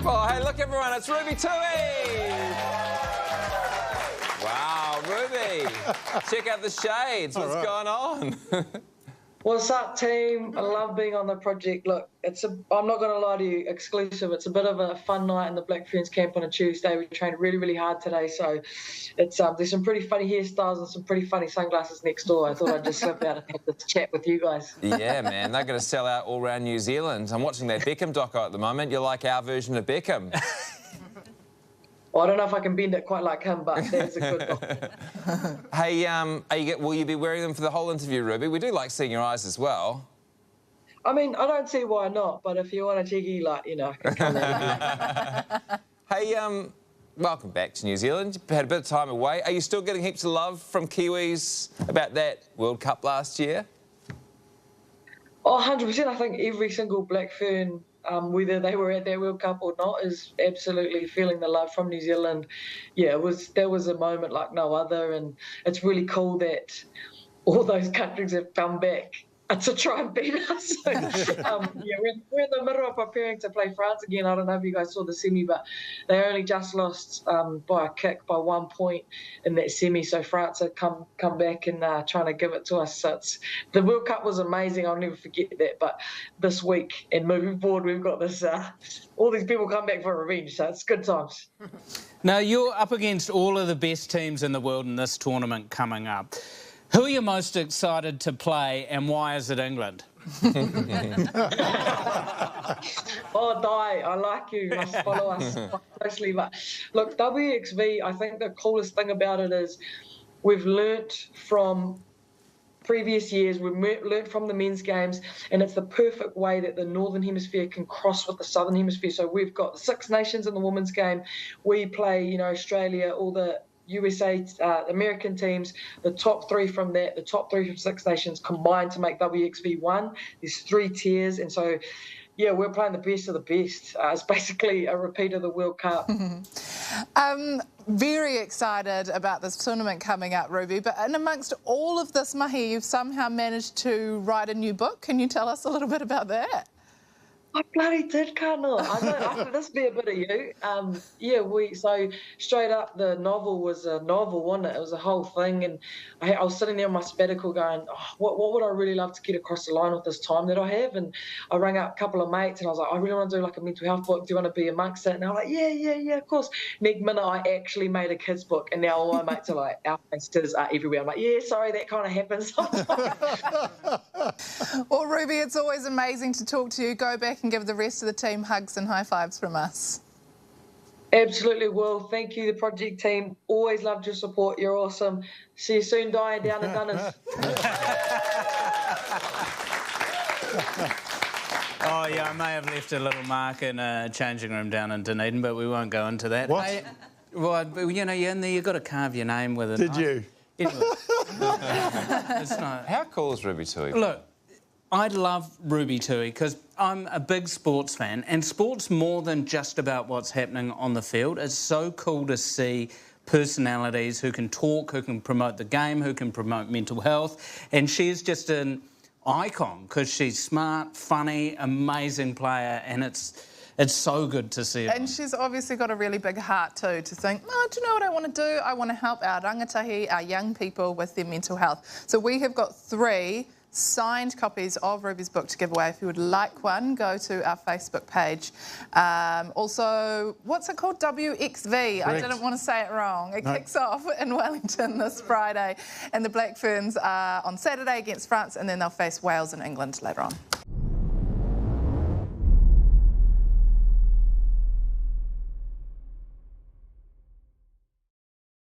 Oh, hey, look, everyone, it's Ruby Tui! Wow, Ruby! Check out the shades. What's going on? What's up, team? I love being on the project. Look, I'm not going to lie to you, exclusive. It's a bit of a fun night in the Black Ferns camp on a Tuesday. We trained really, really hard today, so it's there's some pretty funny hairstyles and some pretty funny sunglasses next door. I thought I'd just slip out and have this chat with you guys. Yeah, man, they're going to sell out all around New Zealand. I'm watching that Beckham doco at the moment. You're like our version of Beckham. Well, I don't know if I can bend it quite like him, but that's a good one. Hey, will you be wearing them for the whole interview, Ruby? We do like seeing your eyes as well. I mean, I don't see why not, but if you want a cheeky, like, you know, I can come in. Hey, welcome back to New Zealand. You've had a bit of time away. Are you still getting heaps of love from Kiwis about that World Cup last year? Oh, 100%. I think every single Black Fern, whether they were at that World Cup or not, is absolutely feeling the love from New Zealand. Yeah, that was a moment like no other, and it's really cool that all those countries have come back to try and beat us. So, yeah, we're in the middle of preparing to play France again. I don't know if you guys saw the semi, but they only just lost by a kick by 1 point in that semi. So France have come back and trying to give it to us. So the World Cup was amazing. I'll never forget that. But this week and moving forward, we've got this. All these people come back for revenge. So it's good times. Now you're up against all of the best teams in the world in this tournament coming up. Who are you most excited to play, and why is it England? Oh, Di, I like you. You must follow us closely. But look, WXV, I think the coolest thing about it is we've learnt from previous years, we've learnt from the men's games, and it's the perfect way that the Northern Hemisphere can cross with the Southern Hemisphere. So we've got 6 nations in the women's game. We play, you know, Australia, all the USA, American teams, the top 3 from that, the top 3 from 6 nations combined to make WXV 1. There's 3 tiers, and so, yeah, we're playing the best of the best. It's basically a repeat of the World Cup. Very excited about this tournament coming up, Ruby, but in amongst all of this mahi, you've somehow managed to write a new book. Can you tell us a little bit about that? I bloody did, Cardinal. I know. I thought this would be a bit of you. Yeah, so straight up, the novel was a novel, wasn't it? It was a whole thing, and I was sitting there on my sabbatical going, oh, what would I really love to get across the line with this time that I have? And I rang up a couple of mates, and I was like, I really want to do like a mental health book. Do you want to be amongst it? And they were like, yeah, of course. Next minute, I actually made a kids book, and now all my mates are like, our faces are everywhere. I'm like, yeah, sorry, that kind of happens sometimes. Well, Ruby, it's always amazing to talk to you. Go back and give the rest of the team hugs and high fives from us. Absolutely will. Thank you, the project team. Always loved your support. You're awesome. See you soon, Di, down in Dunners. Oh, yeah, I may have left a little mark in a changing room down in Dunedin, but we won't go into that. What? Well, you know, in there you've got to carve your name with a Did knife. you? Anyway, it's not... How cool is Ruby Tui? Look, I love Ruby Tui because I'm a big sports fan, and sport's more than just about what's happening on the field. It's so cool to see personalities who can talk, who can promote the game, who can promote mental health, and she's just an icon because she's smart, funny, amazing player, and it's so good to see her. And she's obviously got a really big heart too, to think, oh, do you know what I want to do? I want to help our rangatahi, our young people with their mental health. So we have got 3 signed copies of Ruby's book to give away. If you would like one, go to our Facebook page. Also, what's it called? WXV. Correct. I didn't want to say it wrong. It kicks off in Wellington this Friday, and the Black Ferns are on Saturday against France, and then they'll face Wales and England later on.